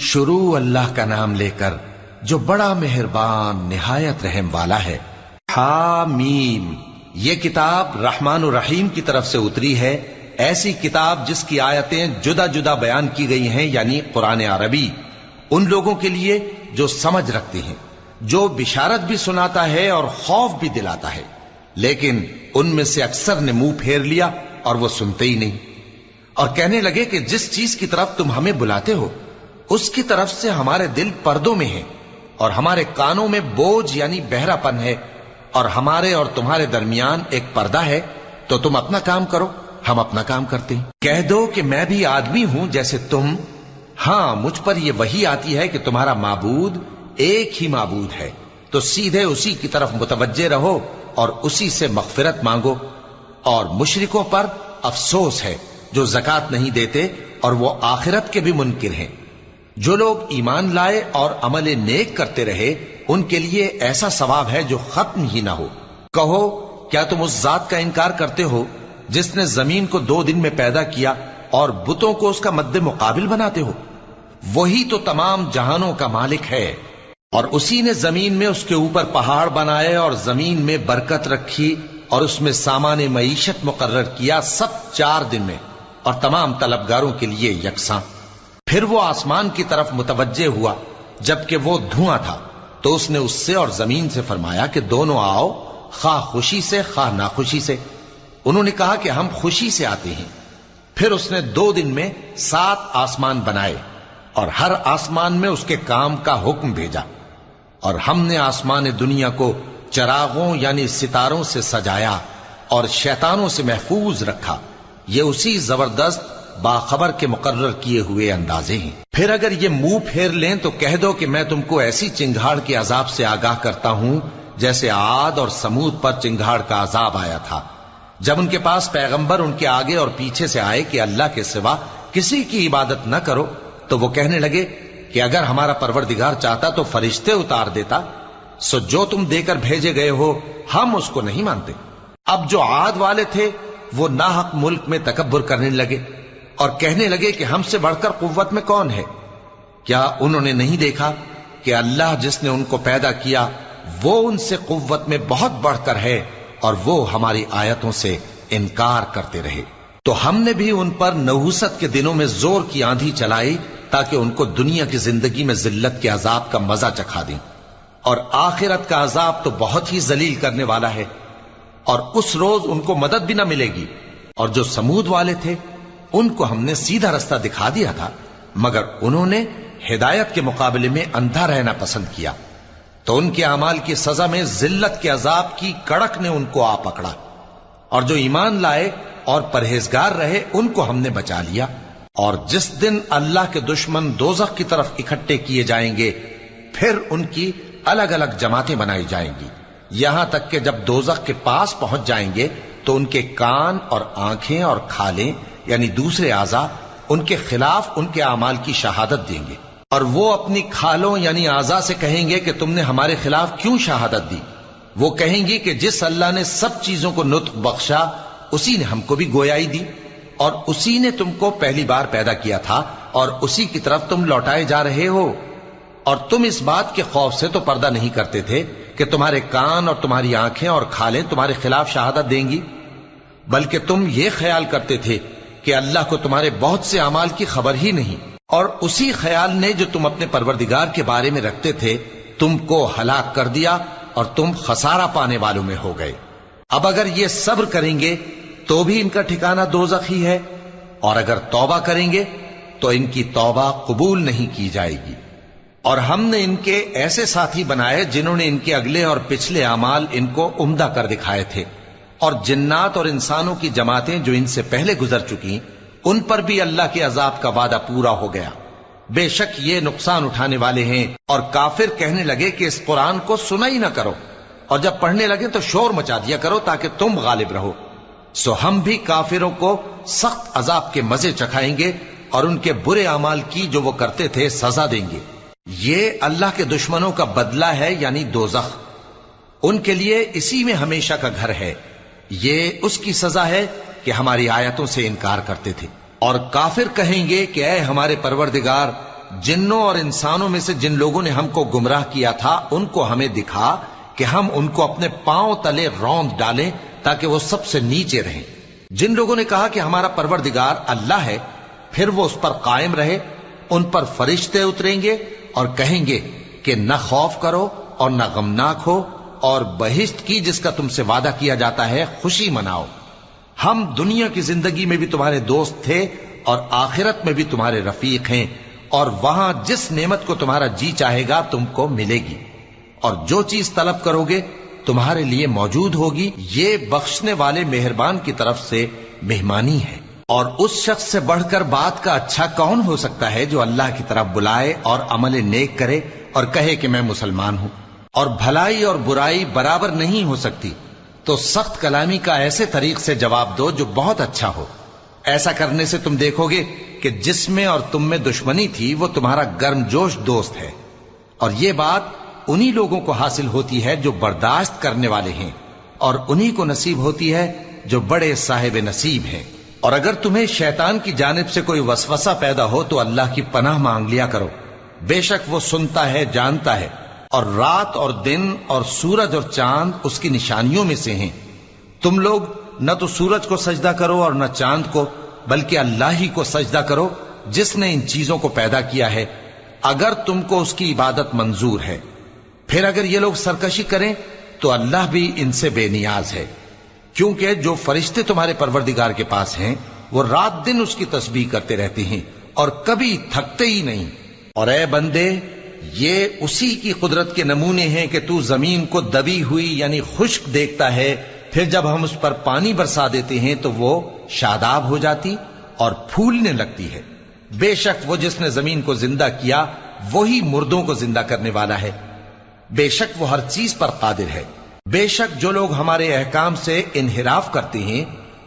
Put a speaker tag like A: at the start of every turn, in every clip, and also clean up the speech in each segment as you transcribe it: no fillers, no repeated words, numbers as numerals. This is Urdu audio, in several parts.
A: شروع اللہ کا نام لے کر جو بڑا مہربان نہایت رحم والا ہے۔ حامیم، یہ کتاب رحمان الرحیم کی طرف سے اتری ہے، ایسی کتاب جس کی آیتیں جدا جدا بیان کی گئی ہیں، یعنی قرآن عربی، ان لوگوں کے لیے جو سمجھ رکھتے ہیں، جو بشارت بھی سناتا ہے اور خوف بھی دلاتا ہے، لیکن ان میں سے اکثر نے منہ پھیر لیا اور وہ سنتے ہی نہیں، اور کہنے لگے کہ جس چیز کی طرف تم ہمیں بلاتے ہو اس کی طرف سے ہمارے دل پردوں میں ہیں اور ہمارے کانوں میں بوجھ یعنی بہرا پن ہے، اور ہمارے اور تمہارے درمیان ایک پردہ ہے، تو تم اپنا کام کرو، ہم اپنا کام کرتے ہیں۔ کہہ دو کہ میں بھی آدمی ہوں جیسے تم، ہاں مجھ پر یہ وحی آتی ہے کہ تمہارا معبود ایک ہی معبود ہے، تو سیدھے اسی کی طرف متوجہ رہو اور اسی سے مغفرت مانگو۔ اور مشرکوں پر افسوس ہے جو زکوٰۃ نہیں دیتے اور وہ آخرت کے بھی منکر ہیں۔ جو لوگ ایمان لائے اور عمل نیک کرتے رہے ان کے لیے ایسا ثواب ہے جو ختم ہی نہ ہو۔ کہو کیا تم اس ذات کا انکار کرتے ہو جس نے زمین کو 2 دن میں پیدا کیا اور بتوں کو اس کا مد مقابل بناتے ہو؟ وہی تو تمام جہانوں کا مالک ہے، اور اسی نے زمین میں اس کے اوپر پہاڑ بنائے اور زمین میں برکت رکھی اور اس میں سامان معیشت مقرر کیا، سب 4 دن میں، اور تمام طلبگاروں کے لیے یکساں۔ پھر وہ آسمان کی طرف متوجہ ہوا جبکہ وہ دھواں تھا، تو اس نے اس سے اور زمین سے فرمایا کہ دونوں آؤ، خواہ خوشی سے خواہ ناخوشی سے۔ انہوں نے کہا کہ ہم خوشی سے آتے ہیں۔ پھر اس نے 2 دن میں 7 آسمان بنائے اور ہر آسمان میں اس کے کام کا حکم بھیجا، اور ہم نے آسمان دنیا کو چراغوں یعنی ستاروں سے سجایا اور شیطانوں سے محفوظ رکھا۔ یہ اسی زبردست باخبر کے مقرر کیے ہوئے اندازے ہیں۔ پھر اگر یہ منہ پھیر لیں تو کہہ دو کہ میں تم کو ایسی چنگھاڑ کے عذاب سے آگاہ کرتا ہوں جیسے عاد اور سمود پر چنگھاڑ کا عذاب آیا تھا، جب ان کے پاس پیغمبر ان کے آگے اور پیچھے سے آئے کہ اللہ کے سوا کسی کی عبادت نہ کرو، تو وہ کہنے لگے کہ اگر ہمارا پروردگار چاہتا تو فرشتے اتار دیتا، سو جو تم دے کر بھیجے گئے ہو ہم اس کو نہیں مانتے۔ اب جو عاد والے تھے وہ ناحق ملک میں تکبر کرنے لگے اور کہنے لگے کہ ہم سے بڑھ کر قوت میں کون ہے؟ کیا انہوں نے نہیں دیکھا کہ اللہ جس نے ان کو پیدا کیا وہ ان سے قوت میں بہت بڑھ کر ہے، اور وہ ہماری آیتوں سے انکار کرتے رہے۔ تو ہم نے بھی ان پر نحوست کے دنوں میں زور کی آندھی چلائی تاکہ ان کو دنیا کی زندگی میں ذلت کے عذاب کا مزہ چکھا دیں، اور آخرت کا عذاب تو بہت ہی ذلیل کرنے والا ہے، اور اس روز ان کو مدد بھی نہ ملے گی۔ اور جو سمود والے تھے ان کو ہم نے سیدھا رستہ دکھا دیا تھا، مگر انہوں نے ہدایت کے مقابلے میں اندھا رہنا پسند کیا، تو ان کے اعمال کی سزا میں ذلت کے عذاب کی کڑک نے ان کو آ پکڑا۔ اور جو ایمان لائے اور پرہیزگار رہے ان کو ہم نے بچا لیا۔ اور جس دن اللہ کے دشمن دوزخ کی طرف اکٹھے کیے جائیں گے پھر ان کی الگ الگ جماعتیں بنائی جائیں گی، یہاں تک کہ جب دوزخ کے پاس پہنچ جائیں گے تو ان کے کان اور آنکھیں اور کھالیں یعنی دوسرے اعضاء ان کے خلاف ان کے اعمال کی شہادت دیں گے، اور وہ اپنی کھالوں یعنی اعضاء سے کہیں گے کہ تم نے ہمارے خلاف کیوں شہادت دی؟ وہ کہیں گی کہ جس اللہ نے سب چیزوں کو نطق بخشا اسی نے ہم کو بھی گویائی دی، اور اسی نے تم کو پہلی بار پیدا کیا تھا اور اسی کی طرف تم لوٹائے جا رہے ہو، اور تم اس بات کے خوف سے تو پردہ نہیں کرتے تھے کہ تمہارے کان اور تمہاری آنکھیں اور کھالیں تمہارے خلاف شہادت دیں گی، بلکہ تم یہ خیال کرتے تھے کہ اللہ کو تمہارے بہت سے اعمال کی خبر ہی نہیں، اور اسی خیال نے جو تم اپنے پروردگار کے بارے میں رکھتے تھے تم کو ہلاک کر دیا اور تم خسارہ پانے والوں میں ہو گئے۔ اب اگر یہ صبر کریں گے تو بھی ان کا ٹھکانہ دوزخ ہی ہے، اور اگر توبہ کریں گے تو ان کی توبہ قبول نہیں کی جائے گی۔ اور ہم نے ان کے ایسے ساتھی بنائے جنہوں نے ان کے اگلے اور پچھلے اعمال ان کو عمدہ کر دکھائے تھے، اور جنات اور انسانوں کی جماعتیں جو ان سے پہلے گزر چکی ان پر بھی اللہ کے عذاب کا وعدہ پورا ہو گیا۔ بے شک یہ نقصان اٹھانے والے ہیں۔ اور کافر کہنے لگے کہ اس قرآن کو سنا ہی نہ کرو، اور جب پڑھنے لگے تو شور مچا دیا کرو تاکہ تم غالب رہو۔ سو ہم بھی کافروں کو سخت عذاب کے مزے چکھائیں گے اور ان کے برے اعمال کی جو وہ کرتے تھے سزا دیں گے۔ یہ اللہ کے دشمنوں کا بدلہ ہے یعنی دوزخ، ان کے لیے اسی میں ہمیشہ کا گھر ہے، یہ اس کی سزا ہے کہ ہماری آیتوں سے انکار کرتے تھے۔ اور کافر کہیں گے کہ اے ہمارے پروردگار، جنوں اور انسانوں میں سے جن لوگوں نے ہم کو گمراہ کیا تھا ان کو ہمیں دکھا کہ ہم ان کو اپنے پاؤں تلے روند ڈالیں تاکہ وہ سب سے نیچے رہیں۔ جن لوگوں نے کہا کہ ہمارا پروردگار اللہ ہے، پھر وہ اس پر قائم رہے، ان پر فرشتے اتریں گے اور کہیں گے کہ نہ خوف کرو اور نہ غمناک ہو، اور بہشت کی جس کا تم سے وعدہ کیا جاتا ہے خوشی مناؤ۔ ہم دنیا کی زندگی میں بھی تمہارے دوست تھے اور آخرت میں بھی تمہارے رفیق ہیں، اور وہاں جس نعمت کو تمہارا جی چاہے گا تم کو ملے گی، اور جو چیز طلب کرو گے تمہارے لیے موجود ہوگی۔ یہ بخشنے والے مہربان کی طرف سے مہمانی ہے۔ اور اس شخص سے بڑھ کر بات کا اچھا کون ہو سکتا ہے جو اللہ کی طرف بلائے اور عمل نیک کرے اور کہے کہ میں مسلمان ہوں۔ اور بھلائی اور برائی برابر نہیں ہو سکتی، تو سخت کلامی کا ایسے طریق سے جواب دو جو بہت اچھا ہو۔ ایسا کرنے سے تم دیکھو گے کہ جس میں اور تم میں دشمنی تھی وہ تمہارا گرم جوش دوست ہے، اور یہ بات انہی لوگوں کو حاصل ہوتی ہے جو برداشت کرنے والے ہیں، اور انہی کو نصیب ہوتی ہے جو بڑے صاحب نصیب ہیں۔ اور اگر تمہیں شیطان کی جانب سے کوئی وسوسہ پیدا ہو تو اللہ کی پناہ مانگ لیا کرو، بے شک وہ سنتا ہے، جانتا ہے۔ اور رات اور دن اور سورج اور چاند اس کی نشانیوں میں سے ہیں۔ تم لوگ نہ تو سورج کو سجدہ کرو اور نہ چاند کو، بلکہ اللہ ہی کو سجدہ کرو جس نے ان چیزوں کو پیدا کیا ہے، اگر تم کو اس کی عبادت منظور ہے۔ پھر اگر یہ لوگ سرکشی کریں تو اللہ بھی ان سے بے نیاز ہے، کیونکہ جو فرشتے تمہارے پروردگار کے پاس ہیں وہ رات دن اس کی تسبیح کرتے رہتے ہیں اور کبھی تھکتے ہی نہیں۔ اور اے بندے، یہ اسی کی قدرت کے نمونے ہیں کہ تو زمین کو دبی ہوئی یعنی خشک دیکھتا ہے، پھر جب ہم اس پر پانی برسا دیتے ہیں تو وہ شاداب ہو جاتی اور پھولنے لگتی ہے۔ بے شک وہ جس نے زمین کو زندہ کیا وہی مردوں کو زندہ کرنے والا ہے، بے شک وہ ہر چیز پر قادر ہے۔ بے شک جو لوگ ہمارے احکام سے انحراف کرتے ہیں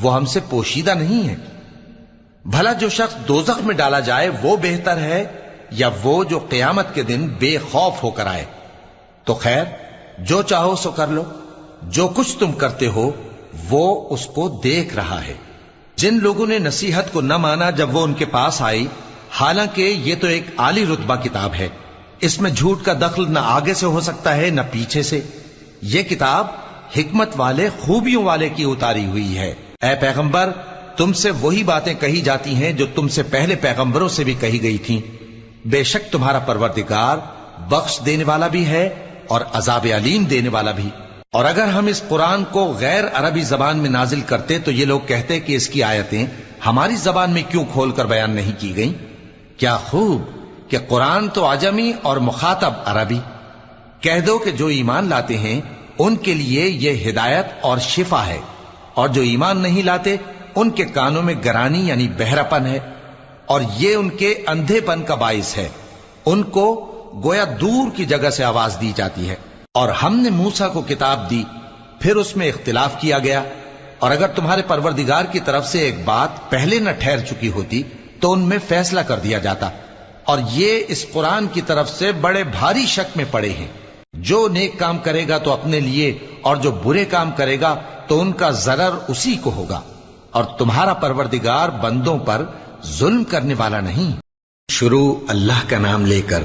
A: وہ ہم سے پوشیدہ نہیں ہیں۔ بھلا جو شخص دوزخ میں ڈالا جائے وہ بہتر ہے یا وہ جو قیامت کے دن بے خوف ہو کر آئے؟ تو خیر، جو چاہو سو کر لو، جو کچھ تم کرتے ہو وہ اس کو دیکھ رہا ہے۔ جن لوگوں نے نصیحت کو نہ مانا جب وہ ان کے پاس آئی، حالانکہ یہ تو ایک عالی رتبہ کتاب ہے، اس میں جھوٹ کا دخل نہ آگے سے ہو سکتا ہے نہ پیچھے سے۔ یہ کتاب حکمت والے، خوبیوں والے کی اتاری ہوئی ہے۔ اے پیغمبر، تم سے وہی باتیں کہی جاتی ہیں جو تم سے پہلے پیغمبروں سے بھی کہی گئی تھیں۔ بے شک تمہارا پروردگار بخش دینے والا بھی ہے اور عذاب علیم دینے والا بھی۔ اور اگر ہم اس قرآن کو غیر عربی زبان میں نازل کرتے تو یہ لوگ کہتے کہ اس کی آیتیں ہماری زبان میں کیوں کھول کر بیان نہیں کی گئیں؟ کیا خوب کہ قرآن تو عجمی اور مخاطب عربی۔ کہہ دو کہ جو ایمان لاتے ہیں ان کے لیے یہ ہدایت اور شفا ہے، اور جو ایمان نہیں لاتے ان کے کانوں میں گرانی یعنی بہراپن ہے، اور یہ ان کے اندھے پن کا باعث ہے۔ ان کو گویا دور کی جگہ سے آواز دی جاتی ہے۔ اور ہم نے موسیٰ کو کتاب دی، پھر اس میں اختلاف کیا گیا، اور اگر تمہارے پروردگار کی طرف سے ایک بات پہلے نہ ٹھہر چکی ہوتی تو ان میں فیصلہ کر دیا جاتا۔ اور یہ اس قرآن کی طرف سے بڑے بھاری شک میں پڑے ہیں۔ جو نیک کام کرے گا تو اپنے لیے، اور جو برے کام کرے گا تو ان کا ضرر اسی کو ہوگا، اور تمہارا پروردگار بندوں پر ظلم کرنے والا نہیں۔ شروع اللہ کا نام لے کر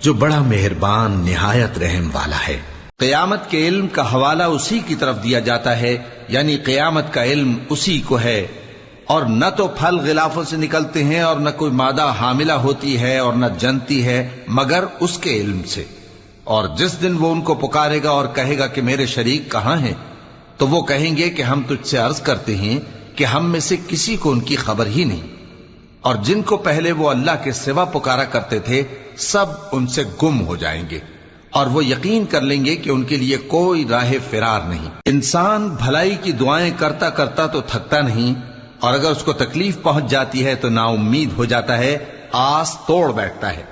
A: جو بڑا مہربان نہایت رحم والا ہے۔ قیامت کے علم کا حوالہ اسی کی طرف دیا جاتا ہے، یعنی قیامت کا علم اسی کو ہے، اور نہ تو پھل غلافوں سے نکلتے ہیں اور نہ کوئی مادہ حاملہ ہوتی ہے اور نہ جنتی ہے مگر اس کے علم سے۔ اور جس دن وہ ان کو پکارے گا اور کہے گا کہ میرے شریک کہاں ہیں، تو وہ کہیں گے کہ ہم تجھ سے عرض کرتے ہیں کہ ہم میں سے کسی کو ان کی خبر ہی نہیں، اور جن کو پہلے وہ اللہ کے سوا پکارا کرتے تھے سب ان سے گم ہو جائیں گے، اور وہ یقین کر لیں گے کہ ان کے لیے کوئی راہ فرار نہیں۔ انسان بھلائی کی دعائیں کرتا کرتا تو تھکتا نہیں، اور اگر اس کو تکلیف پہنچ جاتی ہے تو نا امید ہو جاتا ہے، آس توڑ بیٹھتا ہے،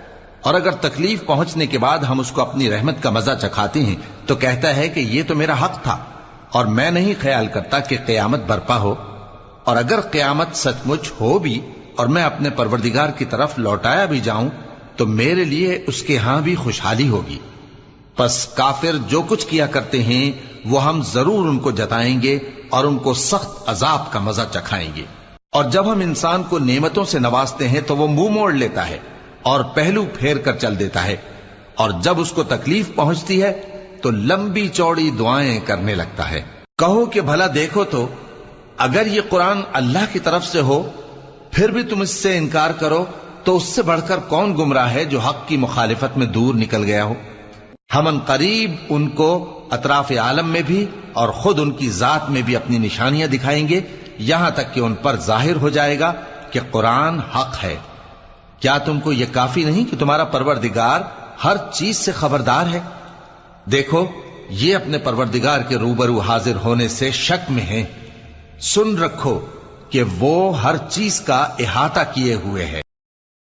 A: اور اگر تکلیف پہنچنے کے بعد ہم اس کو اپنی رحمت کا مزہ چکھاتے ہیں تو کہتا ہے کہ یہ تو میرا حق تھا، اور میں نہیں خیال کرتا کہ قیامت برپا ہو۔ اور اگر قیامت سچ مچ ہو بھی اور میں اپنے پروردگار کی طرف لوٹایا بھی جاؤں تو میرے لیے اس کے ہاں بھی خوشحالی ہوگی۔ پس کافر جو کچھ کیا کرتے ہیں وہ ہم ضرور ان کو جتائیں گے اور ان کو سخت عذاب کا مزہ چکھائیں گے۔ اور جب ہم انسان کو نعمتوں سے نوازتے ہیں تو وہ منہ موڑ لیتا ہے اور پہلو پھیر کر چل دیتا ہے، اور جب اس کو تکلیف پہنچتی ہے تو لمبی چوڑی دعائیں کرنے لگتا ہے۔ کہو کہ بھلا دیکھو تو اگر یہ قرآن اللہ کی طرف سے ہو پھر بھی تم اس سے انکار کرو تو اس سے بڑھ کر کون گمراہ ہے جو حق کی مخالفت میں دور نکل گیا ہو۔ ہم ان قریب ان کو اطراف عالم میں بھی اور خود ان کی ذات میں بھی اپنی نشانیاں دکھائیں گے، یہاں تک کہ ان پر ظاہر ہو جائے گا کہ قرآن حق ہے۔ کیا تم کو یہ کافی نہیں کہ تمہارا پروردگار ہر چیز سے خبردار ہے؟ دیکھو یہ اپنے پروردگار کے روبرو حاضر ہونے سے شک میں ہیں، سن رکھو کہ وہ ہر چیز کا احاطہ کیے ہوئے ہے۔